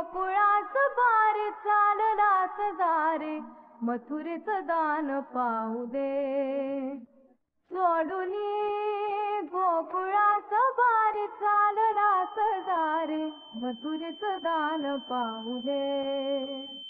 गोकुळास बार चाललास दारे मथुरेचं दान पाहू दे. सोडूनी गोकुळास बार चाललास दारे मथुरेचं दान पाहू दे.